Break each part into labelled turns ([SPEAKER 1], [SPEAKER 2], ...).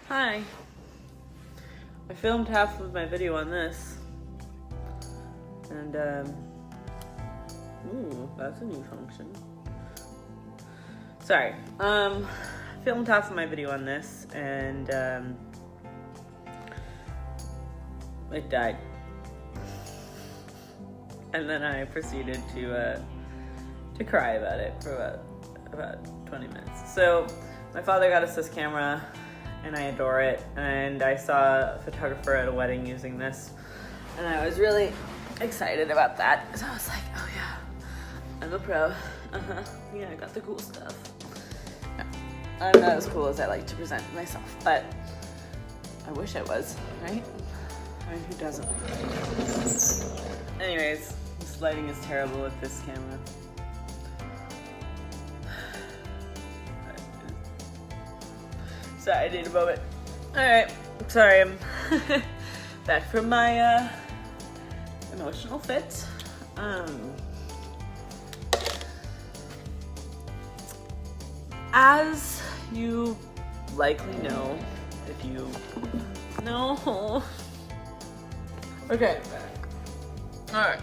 [SPEAKER 1] Hi. I filmed half of my video on this. And, ooh, that's a new function. Sorry. Filmed half of my video on this, and, it died. And then I proceeded to cry about it for about 20 minutes. So, my father got us this camera, and I adore it, and I saw a photographer at a wedding using this, and I was really excited about that. So I was like, oh yeah, I'm a pro. Yeah, I got the cool stuff. I'm not as cool as I like to present myself, but I wish I was, right? I mean, who doesn't? Anyways, this lighting is terrible with this camera. Sorry, I need a moment. Alright, sorry, I'm back from my emotional fit. As you likely know, if you know. Okay, alright.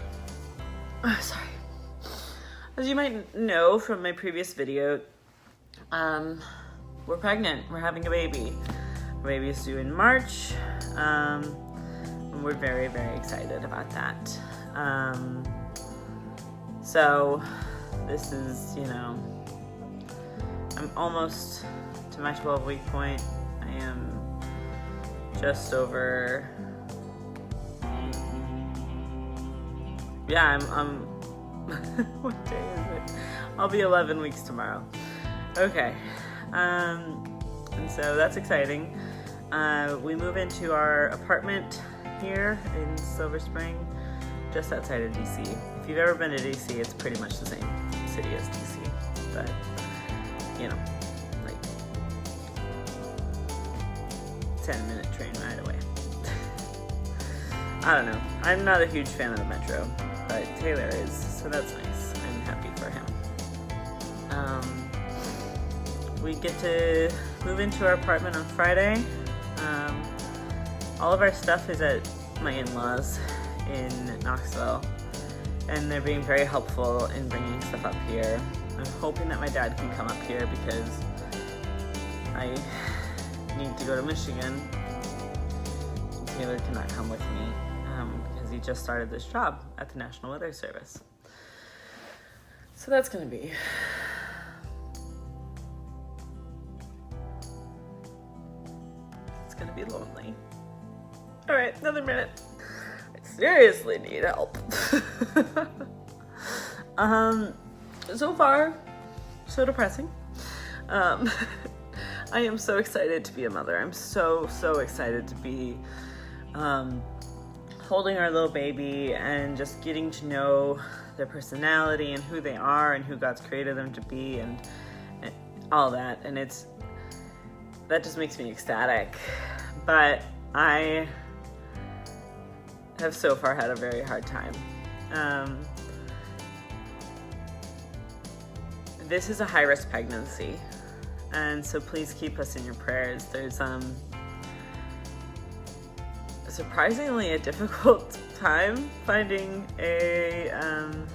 [SPEAKER 1] Sorry. As you might know from my previous video, we're pregnant. We're having a baby. Our baby is due in March, and we're very, very excited about that. So this is, I'm almost to my 12-week point. I am just over. Yeah, I'm. What day is it? I'll be 11 weeks tomorrow. Okay. And so that's exciting. We move into our apartment here in Silver Spring, just outside of DC. If you've ever been to DC, it's pretty much the same city as DC, but like 10-minute train ride away. I don't know. I'm not a huge fan of the metro, but Taylor is, so that's nice. I'm happy for him. We get to move into our apartment on Friday. All of our stuff is at my in-laws in Knoxville, and they're being very helpful in bringing stuff up here. I'm hoping that my dad can come up here because I need to go to Michigan. Taylor cannot come with me because he just started this job at the National Weather Service. So that's going to be... gonna be lonely. All right, another minute. I seriously need help. So far, so depressing. I am so excited to be a mother. I'm so excited to be holding our little baby and just getting to know their personality and who they are and who God's created them to be and all that. And that just makes me ecstatic. But I have so far had a very hard time. This is a high-risk pregnancy, and so please keep us in your prayers. There's surprisingly a difficult time finding an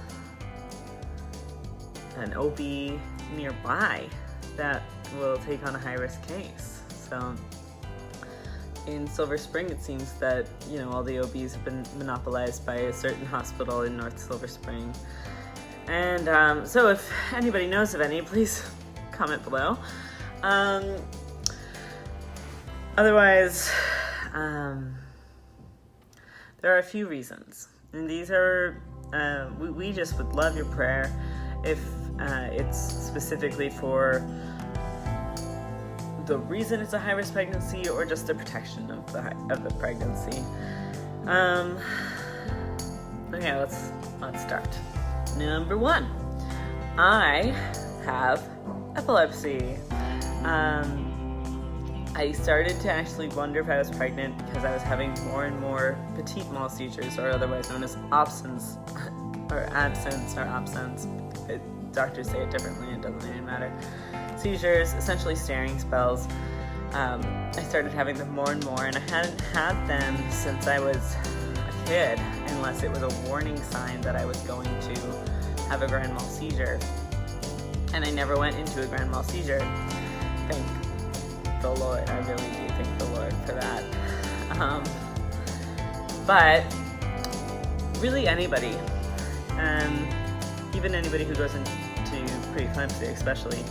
[SPEAKER 1] OB nearby that will take on a high-risk case. So in Silver Spring, it seems that, all the OBs have been monopolized by a certain hospital in North Silver Spring. And so if anybody knows of any, please comment below. Otherwise, there are a few reasons. And these are, we just would love your prayer if it's specifically for the reason it's a high-risk pregnancy or just the protection of the pregnancy. Okay, let's start. Number 1, I have epilepsy. I started to actually wonder if I was pregnant because I was having more and more petit mal seizures, or otherwise known as absence. Doctors say it differently, it doesn't even matter. Seizures, essentially staring spells. I started having them more and more, and I hadn't had them since I was a kid, unless it was a warning sign that I was going to have a grand mal seizure. And I never went into a grand mal seizure. Thank the Lord. I really do thank the Lord for that. But really anybody, even anybody who goes into preeclampsia especially,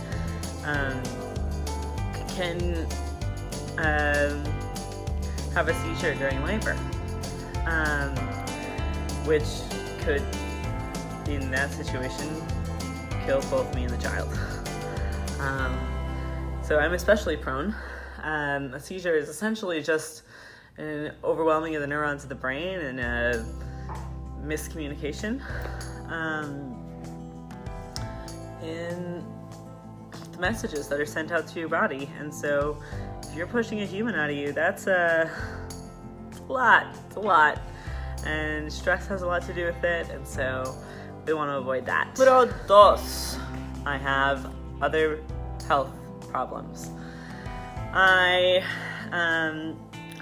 [SPEAKER 1] can have a seizure during labor, which could, in that situation, kill both me and the child. So I'm especially prone. A seizure is essentially just an overwhelming of the neurons of the brain and a miscommunication in the messages that are sent out to your body. And so if you're pushing a human out of you, that's a lot. It's a lot. And stress has a lot to do with it, and so we want to avoid that. Número 2. I have other health problems. I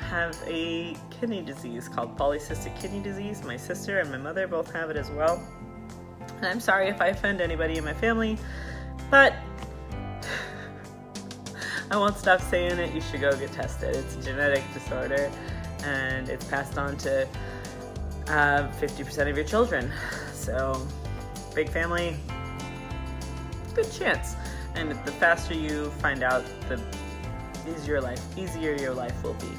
[SPEAKER 1] have a kidney disease called polycystic kidney disease. My sister and my mother both have it as well. And I'm sorry if I offend anybody in my family, but I won't stop saying it. You should go get tested. It's a genetic disorder, and it's passed on to 50% of your children. So, big family, good chance. And the faster you find out, the easier your life will be.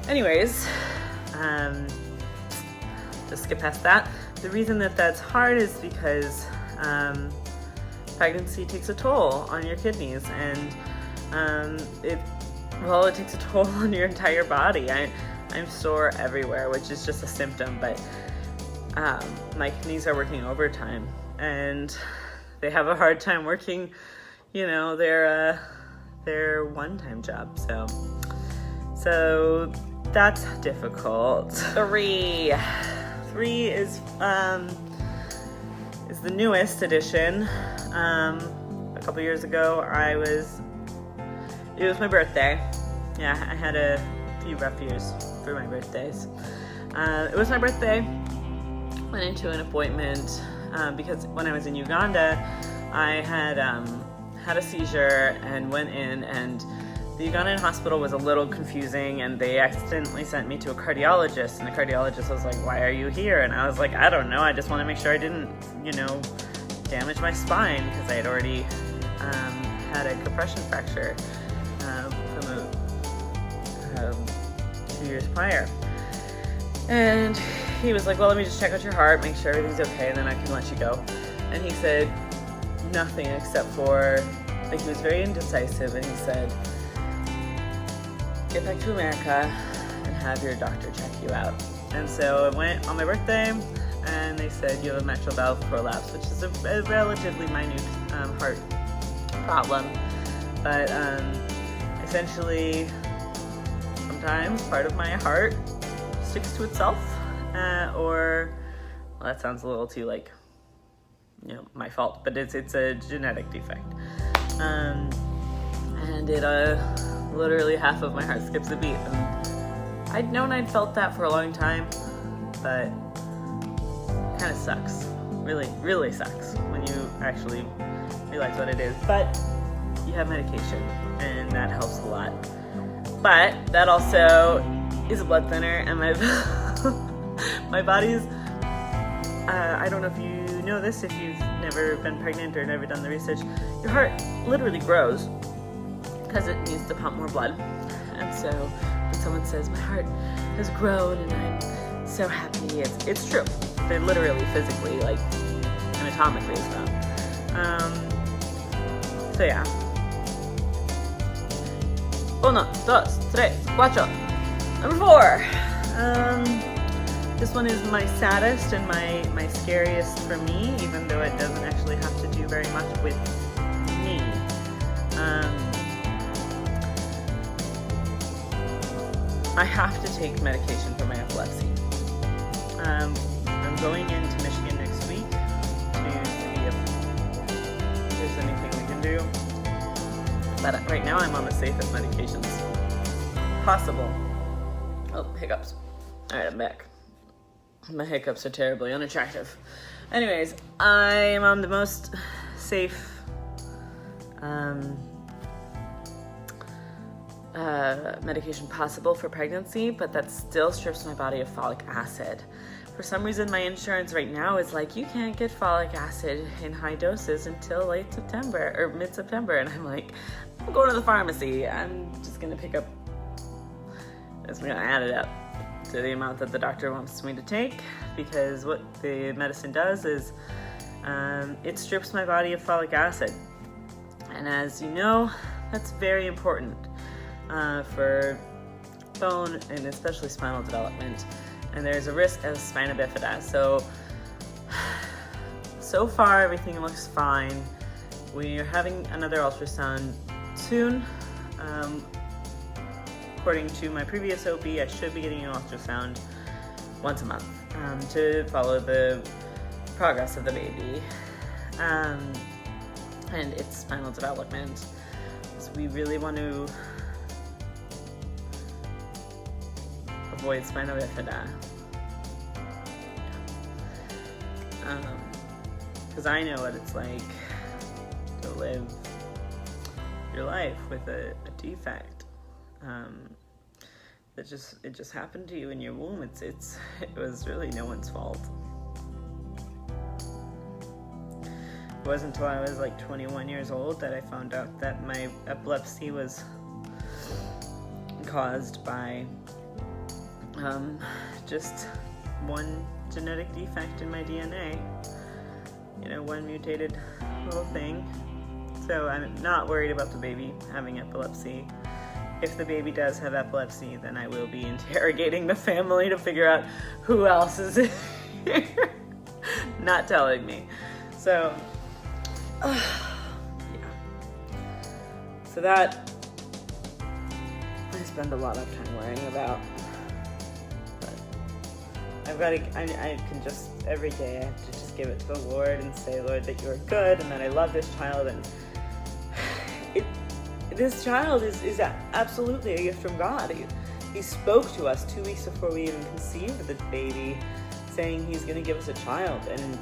[SPEAKER 1] Anyways, just skip past that. The reason that that's hard is because pregnancy takes a toll on your kidneys, and it takes a toll on your entire body. I'm sore everywhere, which is just a symptom, but my kidneys are working overtime, and they have a hard time working, their one-time job. So that's difficult. 3 is the newest addition. A couple years ago, it was my birthday. Yeah, I had a few rough years for my birthdays. It was my birthday. Went into an appointment because when I was in Uganda, I had a seizure and went in, and the Ugandan hospital was a little confusing, and they accidentally sent me to a cardiologist, and the cardiologist was like, "Why are you here?" And I was like, "I don't know, I just want to make sure I didn't, damage my spine," because I had already had a compression fracture from 2 years prior. And he was like, "Well, let me just check out your heart, make sure everything's okay, and then I can let you go." And he said nothing except for, he was very indecisive, and he said, "Get back to America and have your doctor check you out." And so I went on my birthday, and they said, "You have a mitral valve prolapse," which is a relatively minute heart problem. But essentially, sometimes part of my heart sticks to itself, or, well, that sounds a little too my fault, but it's a genetic defect. And it literally half of my heart skips a beat. And I'd known I'd felt that for a long time, but it kind of sucks. Really, really sucks when you actually realize what it is. But you have medication, and that helps a lot. But that also is a blood thinner, and my body's, I don't know if you know this, if you've never been pregnant or never done the research, your heart literally grows because it needs to pump more blood. And so when someone says, "My heart has grown and I'm so happy," it's true. They're literally, physically, anatomically it's grown. So yeah. 1, 2, 3, 4. Number 4. This one is my saddest and my scariest for me, even though it doesn't actually have to do very much with me. I have to take medication for my epilepsy. I'm going into Michigan next week to see if there's anything we can do. But right now I'm on the safest medications possible. Oh, hiccups. All right, I'm back. My hiccups are terribly unattractive. Anyways, I'm on the most safe medication possible for pregnancy, but that still strips my body of folic acid. For some reason, my insurance right now is like, you can't get folic acid in high doses until late September or mid-September. And I'm like, I'm going to the pharmacy. I'm just going to pick up, I'm going to add it up to the amount that the doctor wants me to take, because what the medicine does is it strips my body of folic acid. And as you know, that's very important for bone and especially spinal development. And there's a risk of spina bifida. So far, everything looks fine. We are having another ultrasound soon. According to my previous OB, I should be getting an ultrasound once a month to follow the progress of the baby and its spinal development. So we really want to avoid spina bifida. Because I know what it's like to live your life with a defect. It just happened to you in your womb. It was really no one's fault. It wasn't until I was like 21 years old that I found out that my epilepsy was caused by just one genetic defect in my DNA. One mutated little thing. So I'm not worried about the baby having epilepsy. If the baby does have epilepsy, then I will be interrogating the family to figure out who else is here not telling me. So, yeah. So that I spend a lot of time worrying about. But I can just, every day I have to just give it to the Lord and say, Lord, that you are good and that I love this child. And this child is absolutely a gift from God. He spoke to us 2 weeks before we even conceived the baby, saying he's going to give us a child. And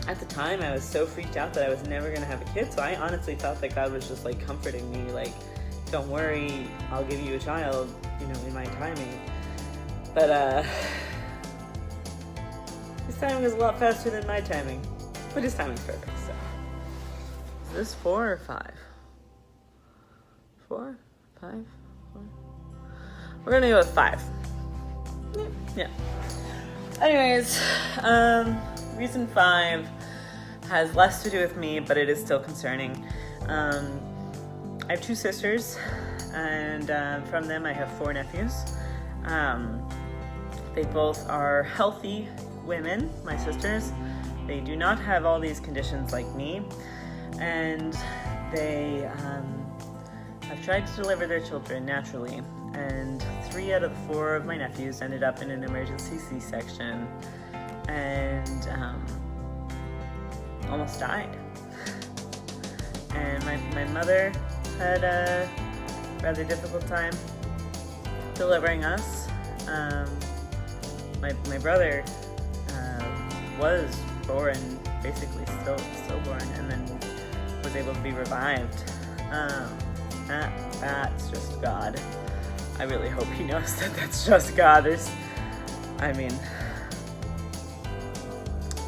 [SPEAKER 1] at the time, I was so freaked out that I was never going to have a kid. So I honestly thought that God was just like comforting me, like, don't worry, I'll give you a child, in my timing. But his timing was a lot faster than my timing. But his timing's perfect, so. Is this 4 or 5? 4? 5? 4? We're gonna go with 5. Yeah. Anyways, reason 5 has less to do with me, but it is still concerning. I have 2 sisters, and from them I have 4 nephews. They both are healthy women, my sisters. They do not have all these conditions like me, and they have tried to deliver their children naturally, and 3 out of 4 of my nephews ended up in an emergency C-section and almost died. And my mother had a rather difficult time delivering us. My brother was born, basically still born, and then was able to be revived. That's just God. I really hope he knows that that's just God.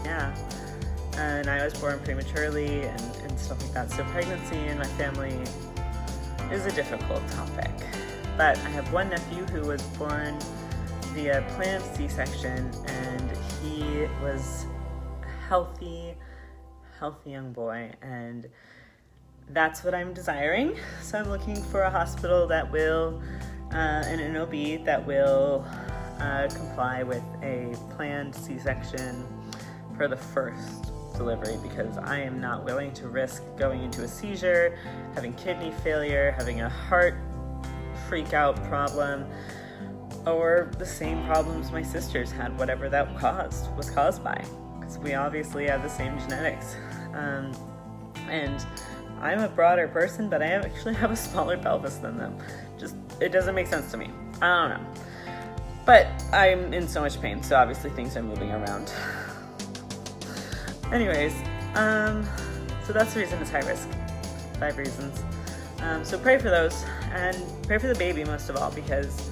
[SPEAKER 1] Yeah. And I was born prematurely and stuff like that. So pregnancy in my family is a difficult topic. But I have one nephew who was born via planned C-section, and he was a healthy young boy, and that's what I'm desiring. So I'm looking for a hospital that will, and an OB that will comply with a planned C-section for the first delivery, because I am not willing to risk going into a seizure, having kidney failure, having a heart freak out problem, or the same problems my sisters had, whatever that was caused by, because we obviously have the same genetics. And I'm a broader person, but I actually have a smaller pelvis than them. Just, it doesn't make sense to me. I don't know. But I'm in so much pain, so obviously things are moving around. Anyways, so that's the reason it's high risk. 5 reasons. So pray for those, and pray for the baby most of all, because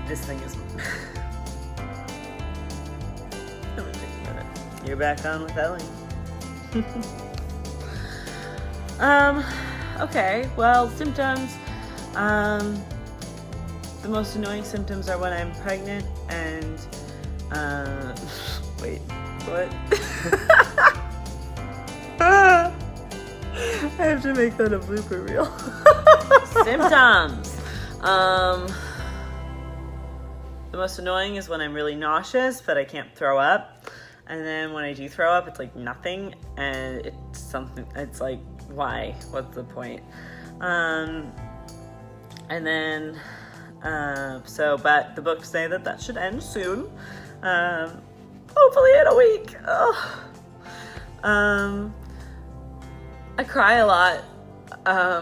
[SPEAKER 1] this thing is... Let me take a minute. You're back on with Ellie. Okay, well, symptoms. The most annoying symptoms are when I'm pregnant and, wait, what? I have to make that a blooper reel. Symptoms. The most annoying is when I'm really nauseous, but I can't throw up. And then when I do throw up, it's like nothing. And it's something, it's like, why? What's the point? And then, but the books say that should end soon. Hopefully in a week. I cry a lot. I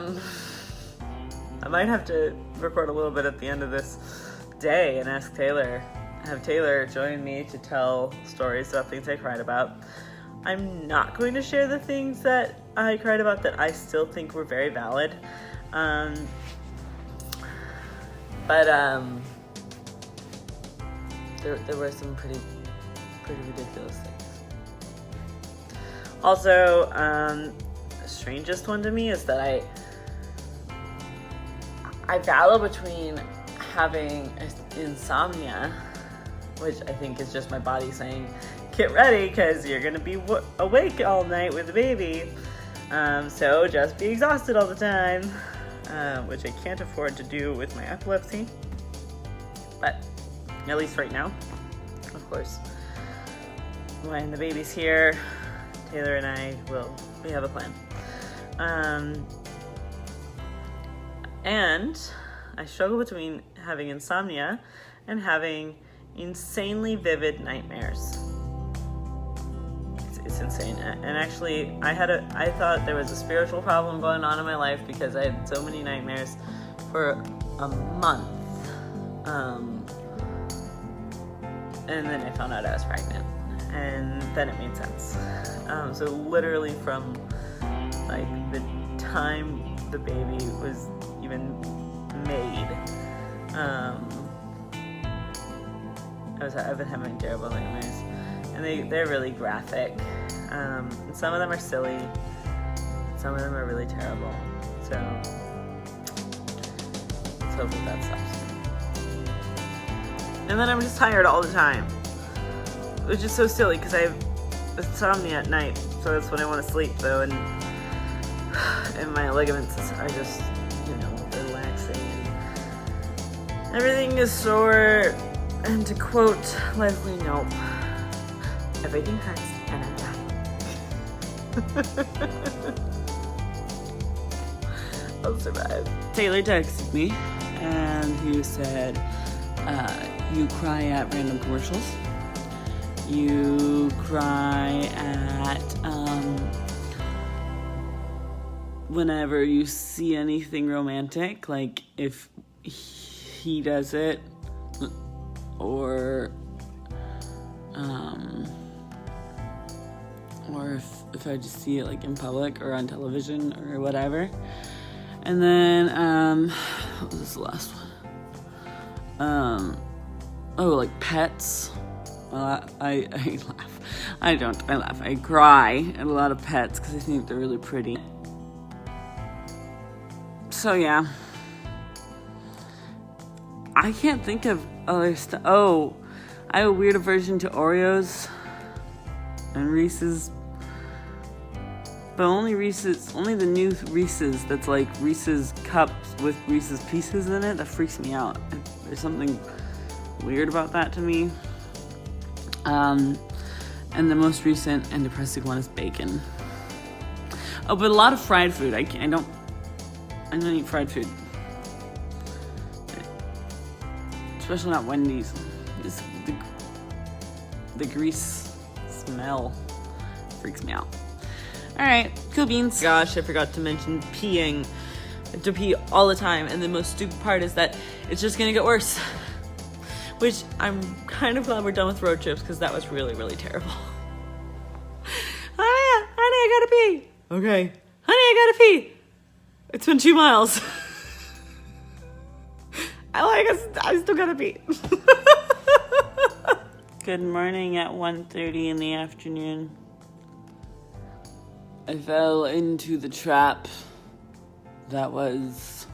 [SPEAKER 1] might have to record a little bit at the end of this day and have Taylor join me to tell stories about things I cried about. I'm not going to share the things that I cried about that I still think were very valid. But there were some pretty ridiculous things. Also, the strangest one to me is that I battle between having insomnia, which I think is just my body saying, get ready because you're going to be awake all night with the baby. So just be exhausted all the time, which I can't afford to do with my epilepsy. But at least right now, of course, when the baby's here, Taylor and we have a plan. And I struggle between having insomnia and having insanely vivid nightmares. It's insane. And actually, I thought there was a spiritual problem going on in my life because I had so many nightmares for a month. And then I found out I was pregnant. And then it made sense. So literally from like the time the baby was even made, I've been having terrible nightmares, and they're really graphic. And some of them are silly, some of them are really terrible. So let's hope that stops. And then I'm just tired all the time, which is so silly because I have insomnia at night, so that's when I want to sleep though, and my ligaments are just, relaxing, and everything is sore. And to quote Leslie Knope, everything hurts and I'm dying. I'll survive. Taylor texted me and he said, you cry at random commercials. You cry at whenever you see anything romantic, like if he does it, or if I just see it like in public or on television or whatever. And then what was this last one? Like pets. Well, I laugh. I laugh. I cry at a lot of pets because I think they're really pretty. So yeah. I can't think of other stuff. Oh, I have a weird aversion to Oreos and Reese's. But only the new Reese's that's like Reese's cups with Reese's pieces in it. That freaks me out. There's something weird about that to me. And the most recent and depressing one is bacon. Oh, but a lot of fried food. I don't eat fried food. Especially not Wendy's. It's the grease smell freaks me out. All right, cool beans. Gosh, I forgot to mention peeing. I have to pee all the time, and the most stupid part is that it's just gonna get worse. Which I'm kind of glad we're done with road trips because that was really, really terrible. Honey, I gotta pee. Okay. Honey, I gotta pee. It's been 2 miles. I still gotta pee. Good morning at 1:30 in the afternoon. I fell into the trap that was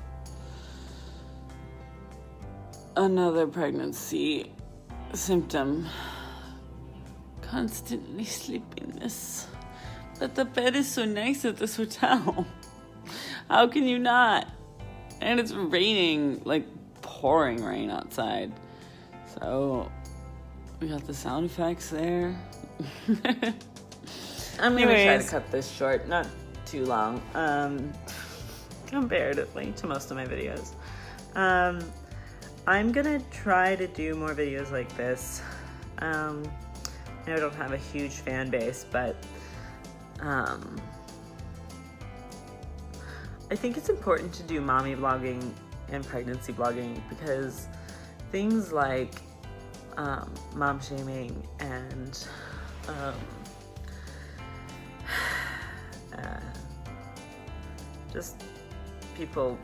[SPEAKER 1] another pregnancy symptom. Constantly sleepiness. But the bed is so nice at this hotel. How can you not? And it's raining, like pouring rain outside. So we got the sound effects there. I'm gonna try to cut this short, not too long, comparatively to most of my videos. I'm gonna try to do more videos like this. I don't have a huge fan base, but I think it's important to do mommy vlogging and pregnancy vlogging because things like mom shaming and just people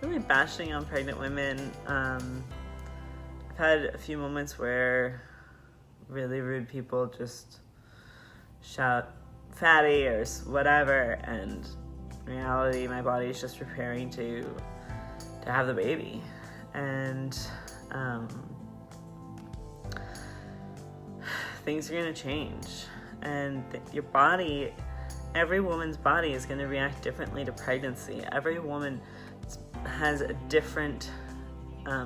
[SPEAKER 1] really bashing on pregnant women. I've had a few moments where really rude people just shout fatty or whatever, and in reality my body is just preparing to have the baby, and things are going to change, and your body, every woman's body is going to react differently to pregnancy. Every woman has a different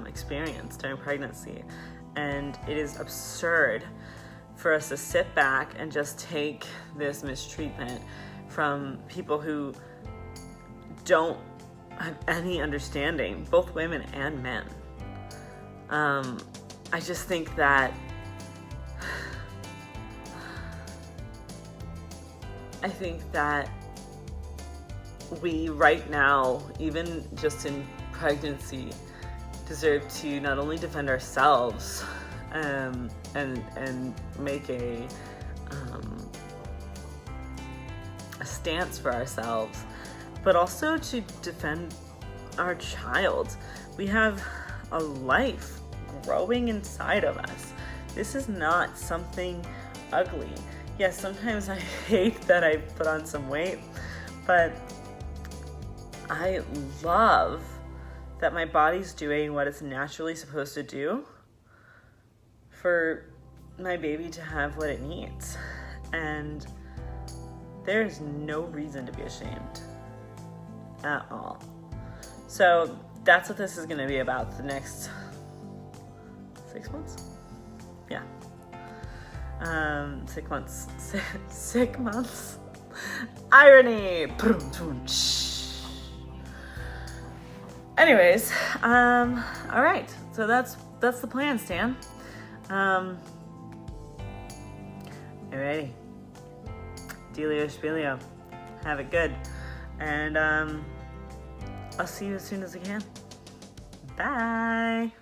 [SPEAKER 1] experience during pregnancy, and it is absurd for us to sit back and just take this mistreatment from people who don't have any understanding, both women and men. I just think that we right now, even just in pregnancy, deserve to not only defend ourselves and make a stance for ourselves, but also to defend our child. We have a life growing inside of us. This is not something ugly. Yes, sometimes I hate that I put on some weight, but I love that my body's doing what it's naturally supposed to do for my baby to have what it needs. And there's no reason to be ashamed at all. So that's what this is going to be about the next 6 months. Yeah. 6 months. 6 months. Irony. Anyways, all right. So that's the plan, Stan. Alrighty. Dealio Spilio. Have it good. And I'll see you as soon as I can. Bye.